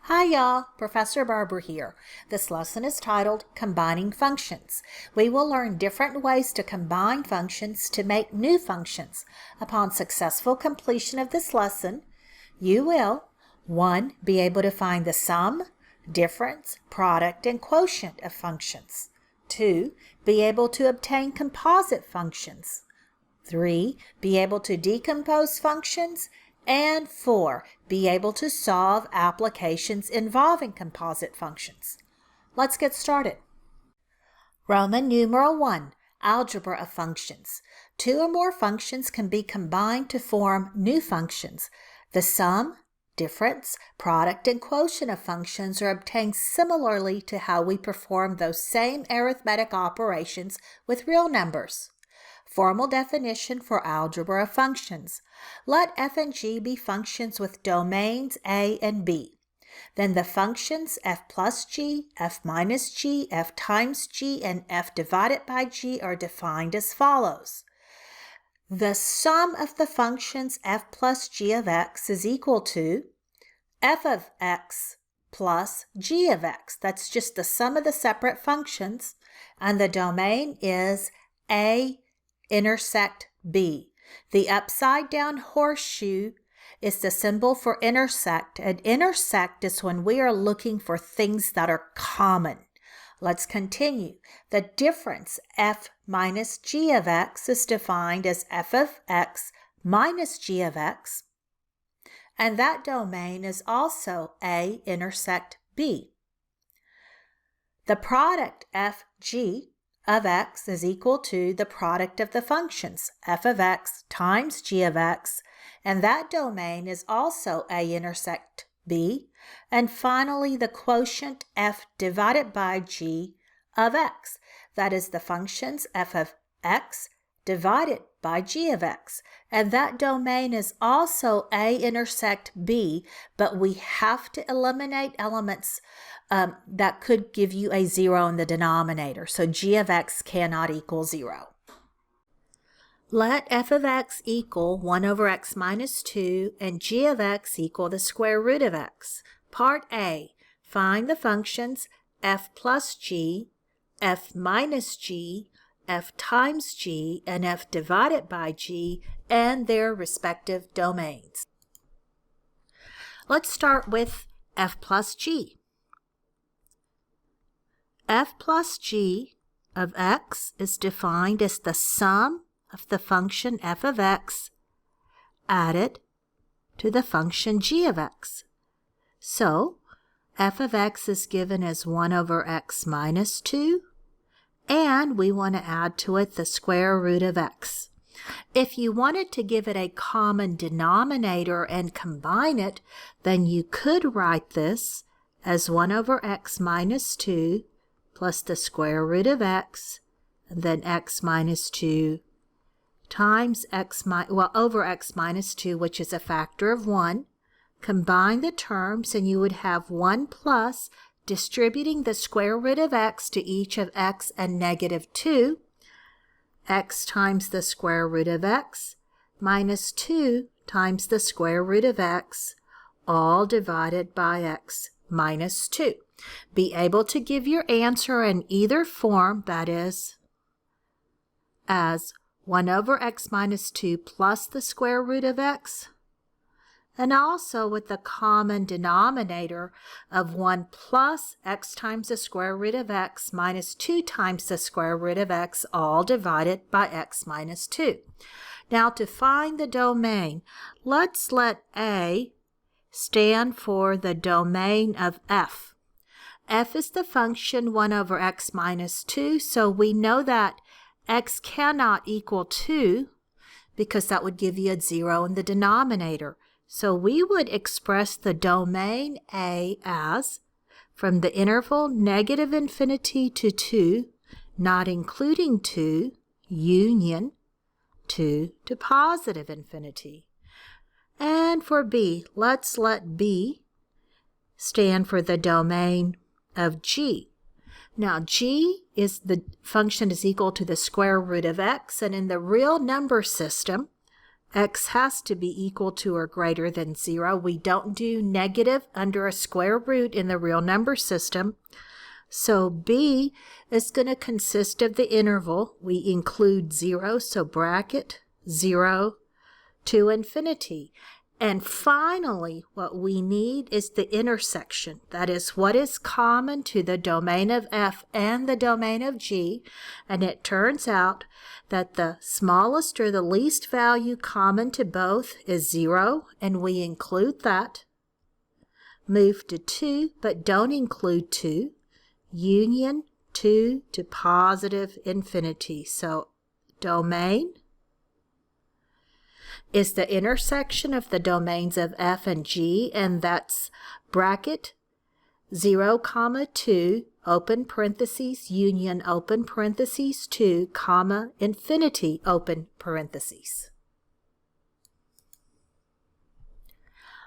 Hi y'all, Professor Barber here. This lesson is titled Combining Functions. We will learn different ways to combine functions to make new functions. Upon successful completion of this lesson, you will 1. Be able to find the sum, difference, product, and quotient of functions. 2. Be able to obtain composite functions. 3. Be able to decompose functions. And 4. Be able to solve applications involving composite functions. Let's get started. Roman numeral 1, algebra of functions. 2 or more functions can be combined to form new functions. The sum, difference, product, and quotient of functions are obtained similarly to how we perform those same arithmetic operations with real numbers. Formal definition for algebra of functions. Let f and g be functions with domains a and b. Then the functions f plus g, f minus g, f times g, and f divided by g are defined as follows. The sum of the functions f plus g of x is equal to f of x plus g of x. That's just the sum of the separate functions, and the domain is a intersect b. The upside down horseshoe is the symbol for intersect. An intersect is when we are looking for things that are common. Let's continue. The difference f minus g of x is defined as f of x minus g of x, and that domain is also a intersect b. The product fg of x is equal to the product of the functions f of x times g of x, and that domain is also a intersect b. And finally, the quotient f divided by g of x, that is the functions f of x divided by g of x, and that domain is also a intersect b, but we have to eliminate elements that could give you a 0 in the denominator. So g of x cannot equal 0. Let f of x equal 1 over x minus 2 and g of x equal the square root of x. Part A, find the functions f plus g, f minus g, f times g, and f divided by g and their respective domains. Let's start with f plus g. F plus g of x is defined as the sum of the function f of x added to the function g of x. So, f of x is given as 1 over x minus 2, and we want to add to it the square root of x. If you wanted to give it a common denominator and combine it, then you could write this as 1 over x minus 2 plus the square root of x, and then x minus 2 times over x minus 2, which is a factor of 1. Combine the terms and you would have 1 plus distributing the square root of x to each of x and negative 2, x times the square root of x minus 2 times the square root of x, all divided by x minus 2. Be able to give your answer in either form, that is, as 1 over x minus 2 plus the square root of x, and also with the common denominator of 1 plus x times the square root of x minus 2 times the square root of x, all divided by x minus 2. Now to find the domain, let's let A stand for the domain of f. F is the function 1 over x minus 2, so we know that x cannot equal 2 because that would give you a 0 in the denominator. So we would express the domain A as from the interval negative infinity to 2, not including 2, union 2 to positive infinity. And for B, let's let B stand for the domain of g. Now g is the function is equal to the square root of x, and in the real number system, x has to be equal to or greater than 0. We don't do negative under a square root in the real number system. So b is going to consist of the interval. We include 0, so bracket 0 to infinity. And finally, what we need is the intersection. That is, what is common to the domain of f and the domain of g. And it turns out that the smallest or the least value common to both is 0, and we include that. Move to 2, but don't include 2. Union 2 to positive infinity. So domain is the intersection of the domains of f and g, and that's bracket 0, 2, open parentheses, union, open parentheses, 2, infinity, open parentheses.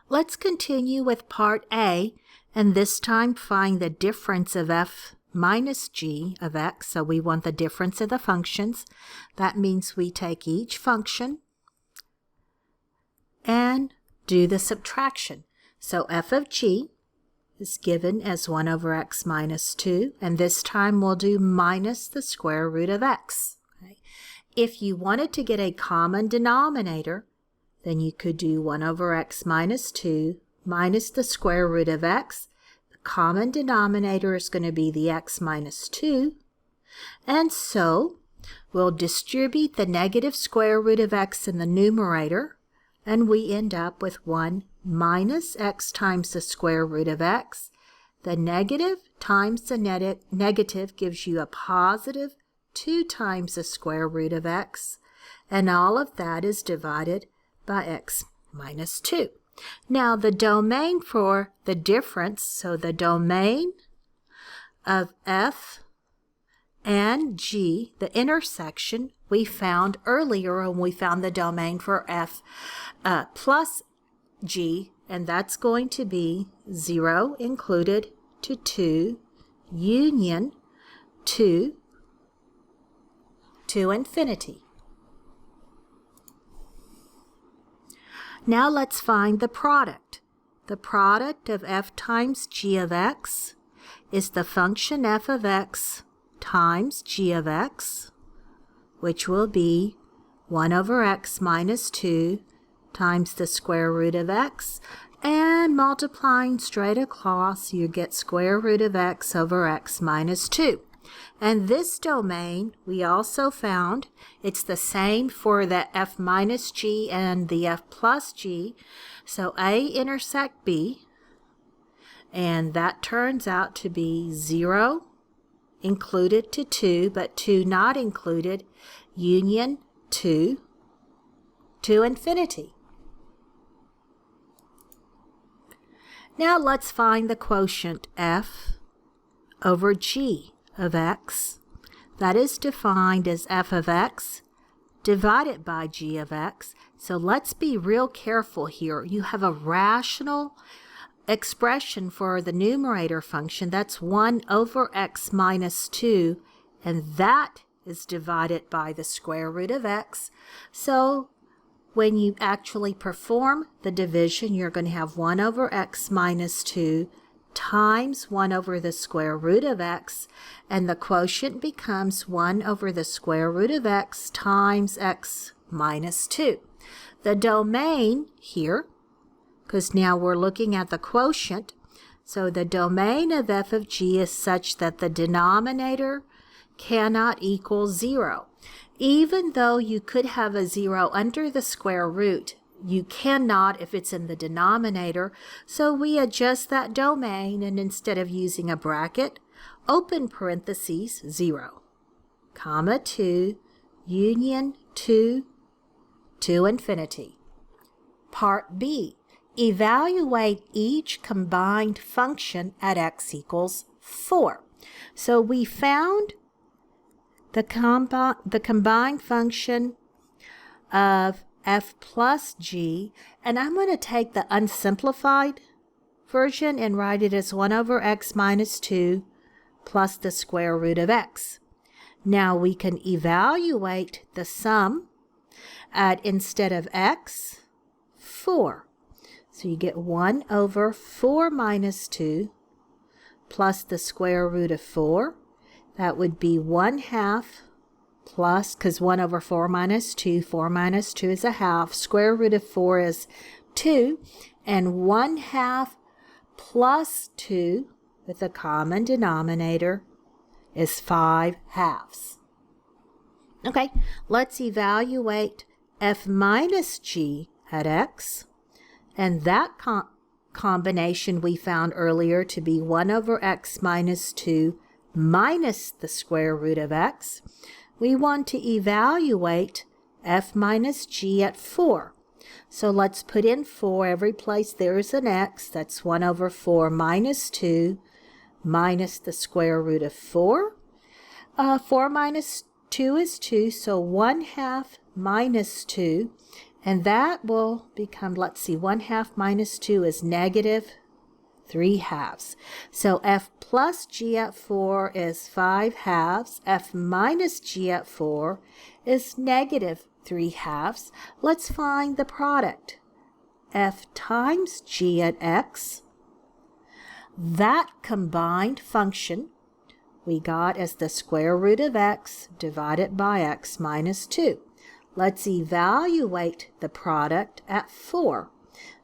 Let's continue with part A, and this time find the difference of f minus g of x. So we want the difference of the functions. That means we take each function and do the subtraction. So f of g is given as 1 over x minus 2, and this time we'll do minus the square root of x. Okay. If you wanted to get a common denominator, then you could do 1 over x minus 2 minus the square root of x. The common denominator is going to be the x minus 2, and so we'll distribute the negative square root of x in the numerator, and we end up with 1 minus x times the square root of x. The negative times the negative gives you a positive 2 times the square root of x, and all of that is divided by x minus 2. Now the domain for the difference, so the domain of f and g, the intersection, we found earlier when we found the domain for f plus g, and that's going to be 0 included to 2 union 2 to infinity. Now let's find the product. The product of f times g of x is the function f of x times g of x, which will be 1 over x minus 2 times the square root of x, and multiplying straight across, you get square root of x over x minus 2. And this domain, we also found, it's the same for the f minus g and the f plus g. So A intersect B, and that turns out to be 0 included to 2, but 2 not included, union 2 to infinity. Now let's find the quotient f over g of x. That is defined as f of x divided by g of x. So let's be real careful here. You have a rational expression for the numerator function. That's 1 over x minus 2, and that is divided by the square root of x. So when you actually perform the division, you're going to have 1 over x minus 2 times 1 over the square root of x, and the quotient becomes 1 over the square root of x times x minus 2. The domain here, because now we're looking at the quotient, so the domain of f of g is such that the denominator cannot equal 0. Even though you could have a 0 under the square root, you cannot if it's in the denominator, so we adjust that domain, and instead of using a bracket, open parentheses 0, comma 2, union 2 to infinity. Part B, evaluate each combined function at x equals 4. So we found the combined function of f plus g, and I'm going to take the unsimplified version and write it as 1 over x minus 2 plus the square root of x. Now we can evaluate the sum add instead of x, 4. So you get 1 over 4 minus 2 plus the square root of 4. That would be 1/2 plus, because 1 over 4 minus 2, 4 minus 2 is a half. Square root of 4 is 2. And 1/2 plus 2 with a common denominator is 5/2. Okay, let's evaluate f minus g at x. And that combination we found earlier to be 1 over x minus 2 minus the square root of x. We want to evaluate f minus g at 4. So let's put in 4 every place there is an x. That's 1 over 4 minus 2 minus the square root of 4. 4 minus 2 is 2, so 1/2 minus 2. And that will become, let's see, 1/2 minus 2 is negative 3/2. So f plus g at 4 is 5/2. F minus g at 4 is negative 3/2. Let's find the product. F times g at x. That combined function we got as the square root of x divided by x minus 2. Let's evaluate the product at 4.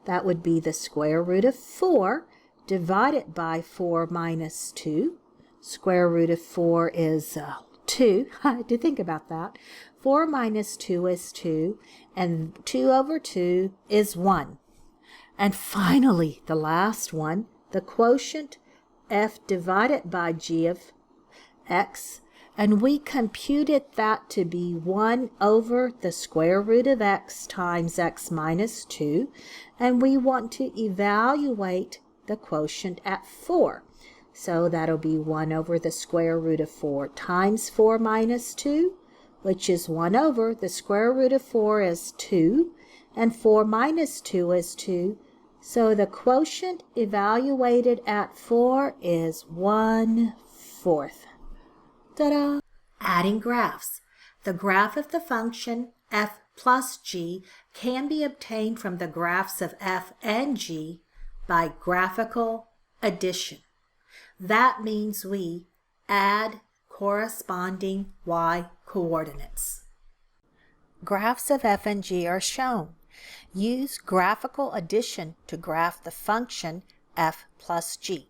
That would be the square root of 4 divided by 4 minus 2. Square root of 4 is 2. I had to think about that. 4 minus 2 is 2, and 2 over 2 is 1. And finally, the last one, the quotient f divided by g of x, and we computed that to be 1 over the square root of x times x minus 2, and we want to evaluate the quotient at 4. So that'll be 1 over the square root of 4 times 4 minus 2, which is 1 over the square root of 4 is 2, and 4 minus 2 is 2. So the quotient evaluated at 4 is 1/4. Ta-da! Adding graphs. The graph of the function f plus g can be obtained from the graphs of f and g by graphical addition. That means we add corresponding y coordinates. Graphs of f and g are shown. Use graphical addition to graph the function f plus g.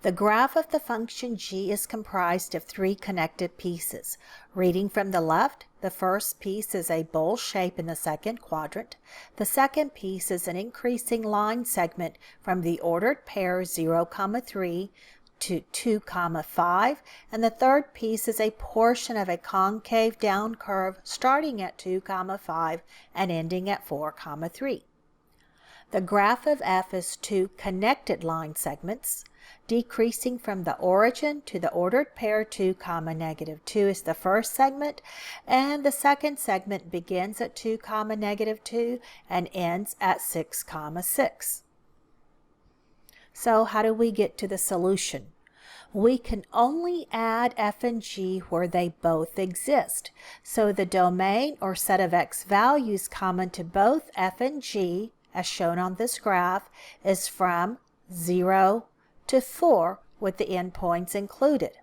The graph of the function g is comprised of 3 connected pieces. Reading from the left, the first piece is a bowl shape in the second quadrant. The second piece is an increasing line segment from the ordered pair 0, 3 to 2, 5, and the third piece is a portion of a concave down curve starting at 2, 5 and ending at 4, 3. The graph of f is 2 connected line segments. Decreasing from the origin to the ordered pair 2, -2 is the first segment, and the second segment begins at 2, -2 and ends at 6, 6. So how do we get to the solution? We can only add f and g where they both exist. So the domain or set of x values common to both f and g, as shown on this graph, is from 0 to 4 with the endpoints included.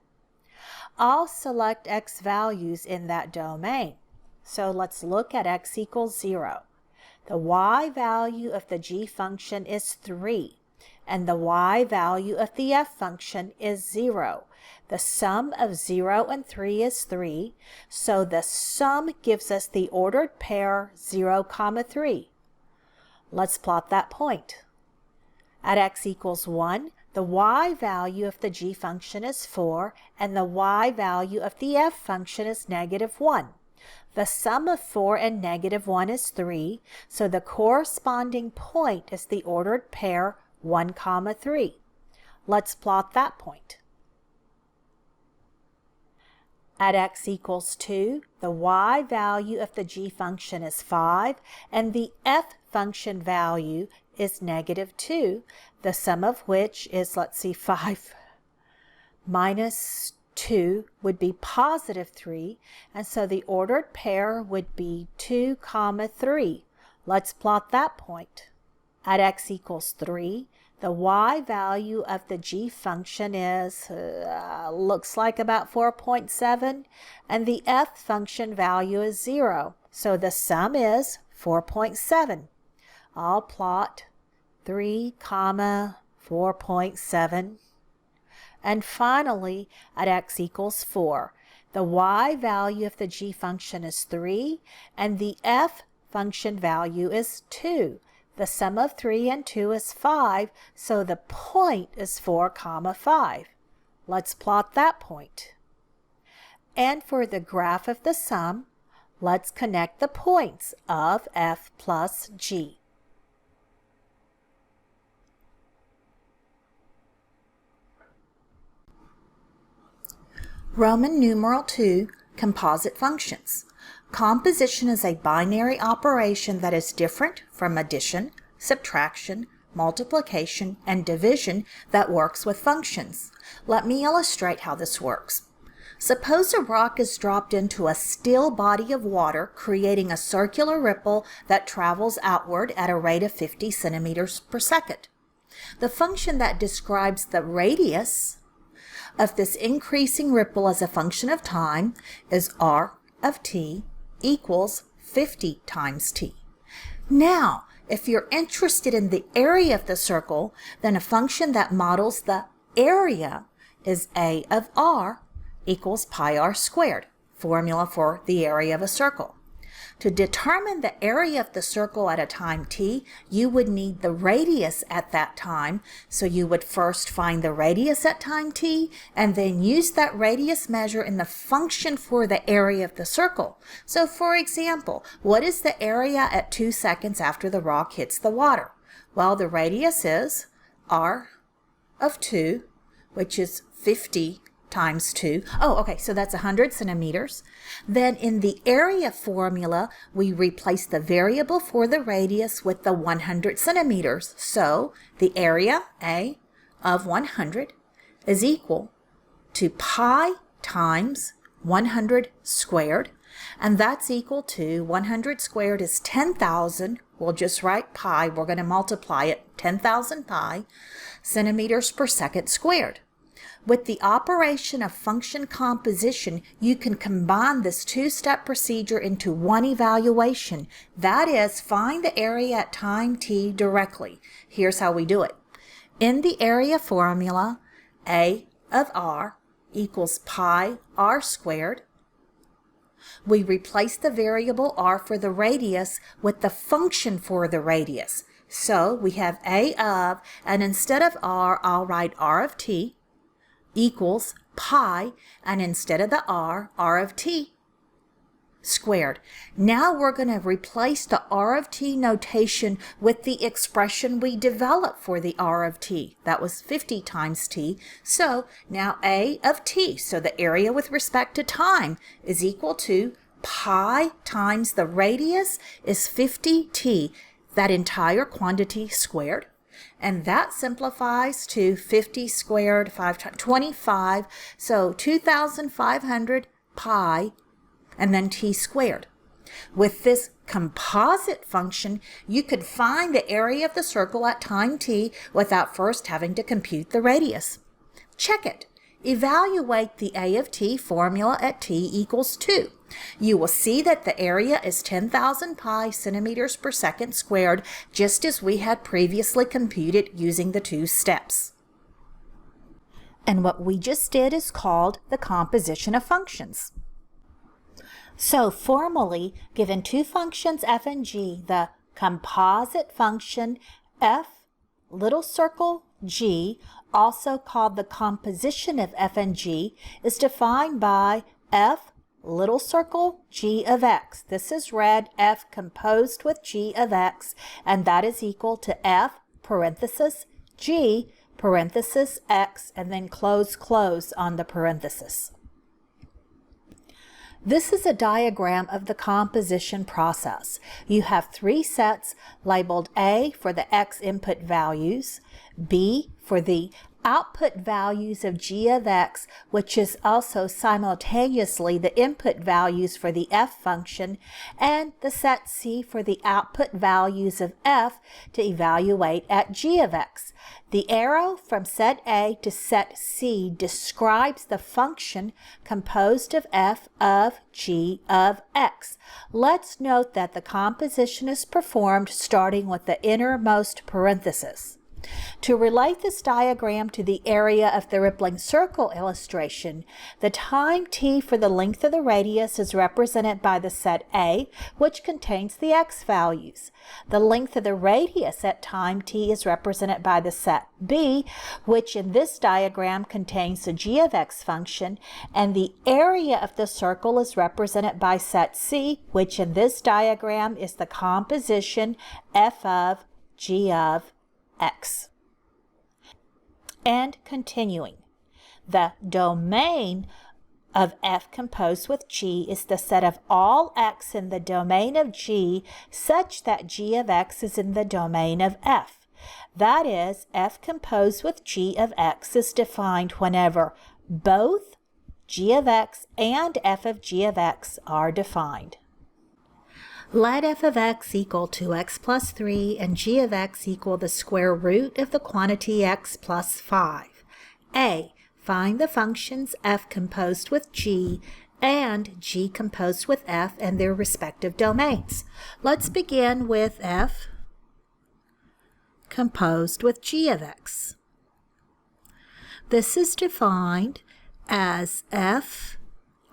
I'll select x values in that domain. So let's look at x equals 0. The y value of the g function is 3, and the y value of the f function is 0. The sum of 0 and 3 is 3, so the sum gives us the ordered pair 0, 3. Let's plot that point. At x equals 1, the y value of the g function is 4, and the y value of the f function is -1. The sum of 4 and -1 is 3, so the corresponding point is the ordered pair 1, 3. Let's plot that point. At x equals 2, the y value of the g function is 5, and the f function value is -2, the sum of which is, let's see, 5 minus 2 would be positive 3, and so the ordered pair would be 2, 3. Let's plot that point. At x equals 3, the y value of the g function is, looks like about 4.7, and the f function value is 0. So the sum is 4.7. I'll plot 3, 4.7. And finally, at x equals 4, the y value of the g function is 3, and the f function value is 2. The sum of 3 and 2 is 5, so the point is 4, 5. Let's plot that point. And for the graph of the sum, let's connect the points of f plus g. Roman numeral 2, composite functions. Composition is a binary operation that is different from addition, subtraction, multiplication, and division that works with functions. Let me illustrate how this works. Suppose a rock is dropped into a still body of water, creating a circular ripple that travels outward at a rate of 50 centimeters per second. The function that describes the radius of this increasing ripple as a function of time is r of t equals 50 times t. Now, if you're interested in the area of the circle, then a function that models the area is a of r equals pi r squared, formula for the area of a circle. To determine the area of the circle at a time t, you would need the radius at that time, so you would first find the radius at time t, and then use that radius measure in the function for the area of the circle. So for example, what is the area at 2 seconds after the rock hits the water? Well, the radius is r of 2, which is 50 times 2. Oh, okay, so that's 100 centimeters. Then in the area formula, we replace the variable for the radius with the 100 centimeters. So the area, A, of 100 is equal to pi times 100 squared, and that's equal to 100 squared is 10,000. We'll just write pi. We're going to multiply it, 10,000 pi centimeters per second squared. With the operation of function composition, you can combine this two-step procedure into one evaluation. That is, find the area at time t directly. Here's how we do it. In the area formula, A of r equals pi r squared. We replace the variable r for the radius with the function for the radius. So we have A of, and instead of r, I'll write r of t equals pi, and instead of the r of t squared. Now we're going to replace the r of t notation with the expression we developed for the r of t. That was 50 times t. So now A of t, so the area with respect to time, is equal to pi times the radius is 50t, that entire quantity squared. And that simplifies to 50 squared, 5 times 25, so 2,500 pi, and then t squared. With this composite function, you could find the area of the circle at time t without first having to compute the radius. Check it. Evaluate the A of t formula at t equals 2. You will see that the area is 10,000 pi centimeters per second squared, just as we had previously computed using the two steps. And what we just did is called the composition of functions. So formally, given two functions f and g, the composite function f little circle g, also called the composition of f and g, is defined by f little circle g of x. This is read f composed with g of x, and that is equal to f parenthesis g parenthesis x, and then close on the parenthesis. This is a diagram of the composition process. You have three sets labeled A for the x input values, B for the output values of g of x, which is also simultaneously the input values for the f function, and the set C for the output values of f to evaluate at g of x. The arrow from set A to set C describes the function composed of f of g of x. Let's note that the composition is performed starting with the innermost parenthesis. To relate this diagram to the area of the rippling circle illustration, the time t for the length of the radius is represented by the set A, which contains the x values. The length of the radius at time t is represented by the set B, which in this diagram contains the g of x function, and the area of the circle is represented by set C, which in this diagram is the composition f of g of x. And continuing, the domain of f composed with g is the set of all x in the domain of g such that g of x is in the domain of f. That is, f composed with g of x is defined whenever both g of x and f of g of x are defined. Let f of x equal 2x plus 3 and g of x equal the square root of the quantity x plus 5. A. Find the functions f composed with g and g composed with f and their respective domains. Let's begin with f composed with g of x. This is defined as f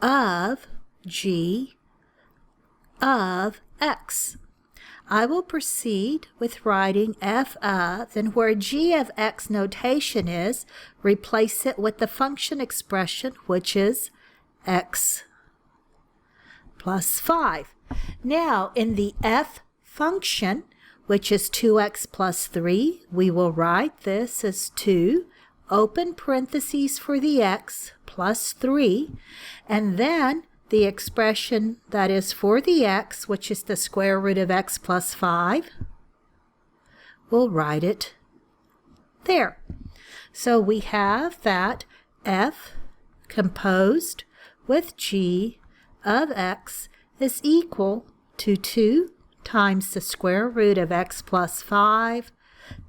of g of x. I will proceed with writing f of, and where g of x notation is, replace it with the function expression, which is x plus 5. Now, in the f function, which is 2x plus 3, we will write this as 2, open parentheses for the x, plus 3, and then the expression that is for the x, which is the square root of x plus 5, we'll write it there. So we have that f composed with g of x is equal to 2 times the square root of x plus 5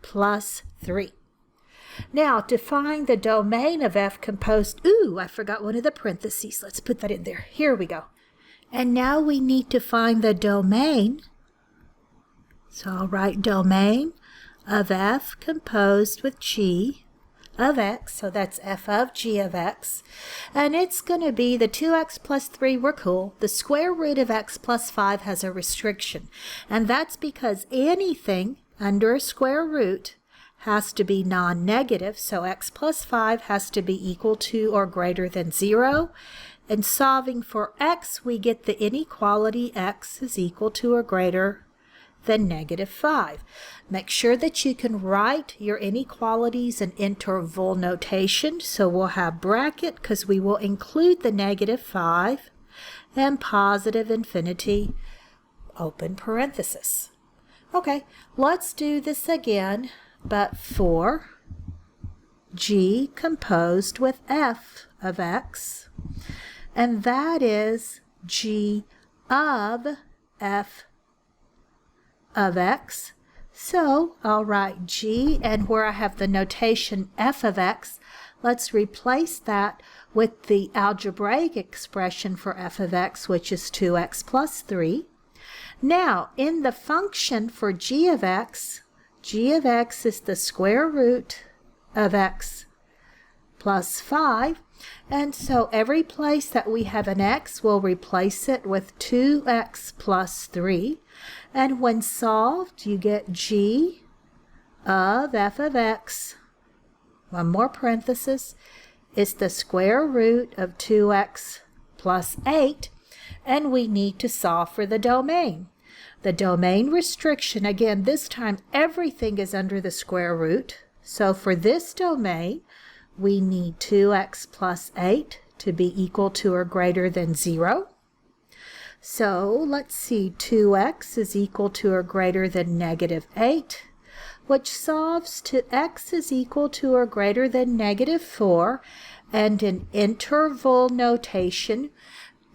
plus 3. Now, to find the domain of f composed, I forgot one of the parentheses. Let's put that in there. Here we go. And now we need to find the domain. So I'll write domain of f composed with g of x. So that's f of g of x. And it's going to be the 2x plus 3, we're cool. The square root of x plus 5 has a restriction. And that's because anything under a square root has to be non-negative, so x plus 5 has to be equal to or greater than 0. And solving for x, we get the inequality x is equal to or greater than negative 5. Make sure that you can write your inequalities in interval notation, so we'll have bracket because we will include the negative 5 and positive infinity, open parenthesis. Okay, let's do this again. But for g composed with f of x, and that is g of f of x. So I'll write g, and where I have the notation f of x, let's replace that with the algebraic expression for f of x, which is 2x plus 3. Now, in the function for g of x is the square root of x plus 5. And so every place that we have an x, we'll replace it with 2x plus 3. And when solved, you get g of f of x, one more parenthesis, is the square root of 2x plus 8. And we need to solve for the domain. The domain restriction, again, this time everything is under the square root. So for this domain, we need 2x plus 8 to be equal to or greater than 0. So let's see, 2x is equal to or greater than negative 8, which solves to x is equal to or greater than -4, and in interval notation,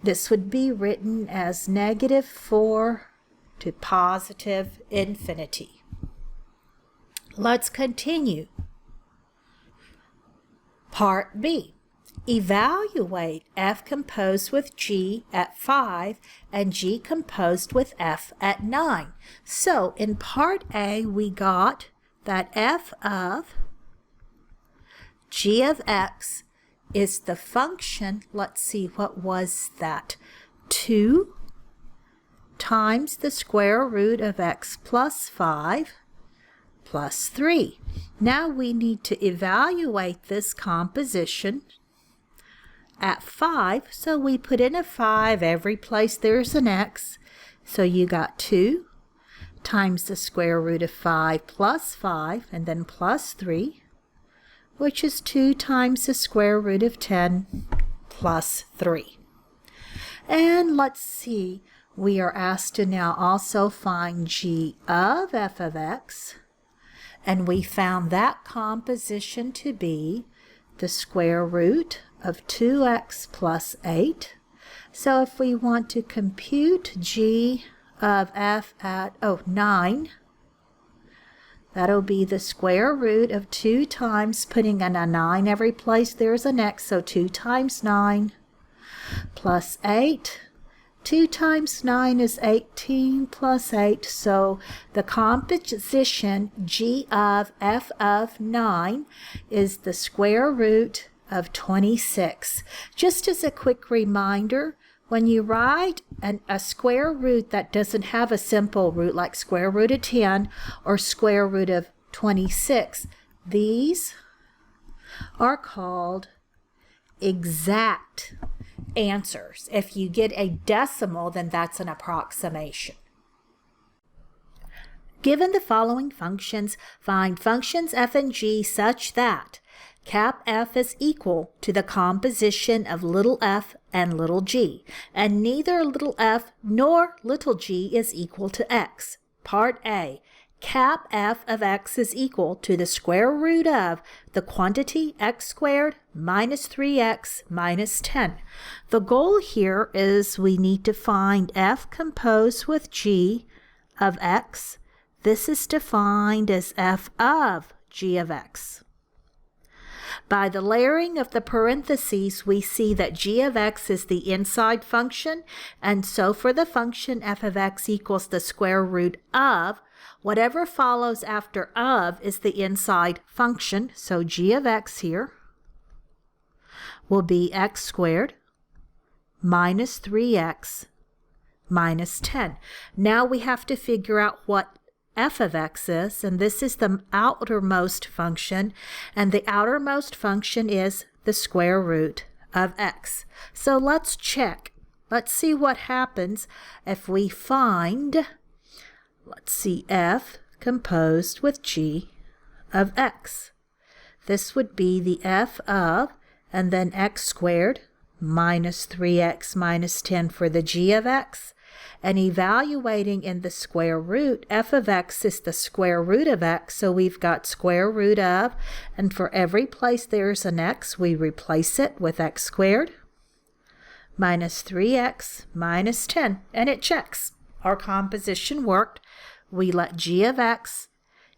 this would be written as -4 to positive infinity. Let's continue. Part B. Evaluate f composed with g at 5 and g composed with f at 9. So in part A, we got that f of g of x is the function, let's see, what was that? 2 times the square root of x plus 5 plus 3. Now we need to evaluate this composition at 5, so we put in a 5 every place there's an x. So you got 2 times the square root of 5 plus 5, and then plus 3, which is 2 times the square root of 10 plus 3. And let's see, we are asked to now also find g of f of x, and we found that composition to be the square root of 2x plus 8. So if we want to compute g of f at 9, that'll be the square root of 2 times, putting in a 9 every place there's an x, so 2 times 9 plus 8. 2 times 9 is 18 plus 8, so the composition g of f of 9 is the square root of 26. Just as a quick reminder, when you write a square root that doesn't have a simple root like square root of 10 or square root of 26, these are called exact answers. If you get a decimal, then that's an approximation. Given the following functions, find functions f and g such that cap f is equal to the composition of little f and little g, and neither little f nor little g is equal to x. Part A. Cap f of x is equal to the square root of the quantity x squared minus 3x minus 10. The goal here is we need to find f composed with g of x. This is defined as f of g of x. By the layering of the parentheses, we see that g of x is the inside function, and so for the function f of x equals the square root of, whatever follows after of is the inside function, so g of x here will be x squared minus 3x minus 10. Now we have to figure out what f of x is, and this is the outermost function, and the outermost function is the square root of x. So let's check. Let's see what happens if we find, let's see, f composed with g of x. This would be the f of, and then x squared minus 3x minus 10 for the g of x. And evaluating in the square root, f of x is the square root of x, so we've got square root of, and for every place there's an x, we replace it with x squared minus 3x minus 10, and it checks. Our composition worked. We let g of x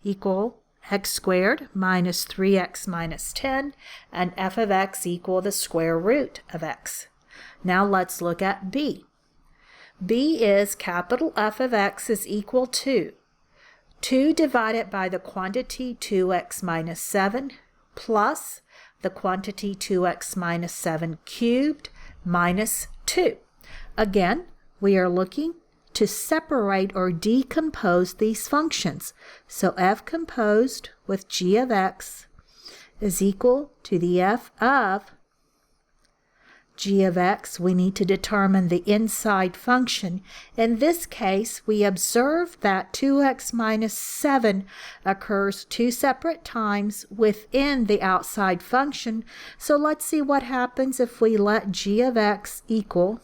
equal x squared minus 3x minus 10, and f of x equal the square root of x. Now let's look at b. b is capital F of x is equal to 2 divided by the quantity 2x minus 7 plus the quantity 2x minus 7 cubed minus 2. Again, we are looking to separate or decompose these functions. So f composed with g of x is equal to the f of g of x. We need to determine the inside function. In this case, we observe that 2x minus 7 occurs 2 separate times within the outside function. So let's see what happens if we let g of x equal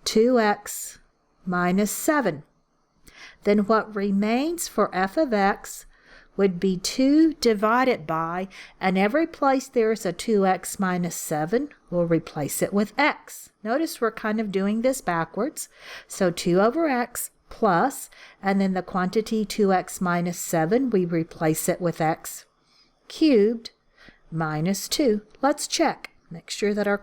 2x minus 7. Then what remains for f of x would be 2 divided by, and every place there's a 2x minus 7, we'll replace it with x. Notice we're kind of doing this backwards. So 2 over x plus, and then the quantity 2x minus 7, we replace it with x cubed minus 2. Let's check. Make sure that our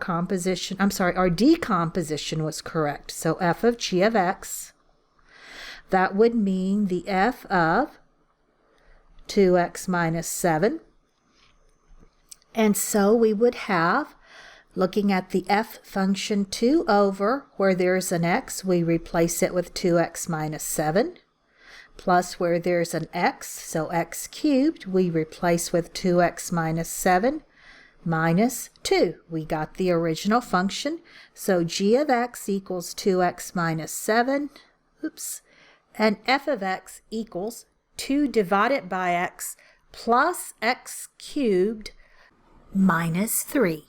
decomposition was correct. So f of g of x, that would mean the f of 2x minus 7. And so we would have, looking at the f function, 2 over, where there's an x, we replace it with 2x minus 7, plus where there's an x, so x cubed, we replace with 2x minus 7, minus 2. We got the original function, so g of x equals 2x minus 7, and f of x equals 2 divided by x plus x cubed minus 3.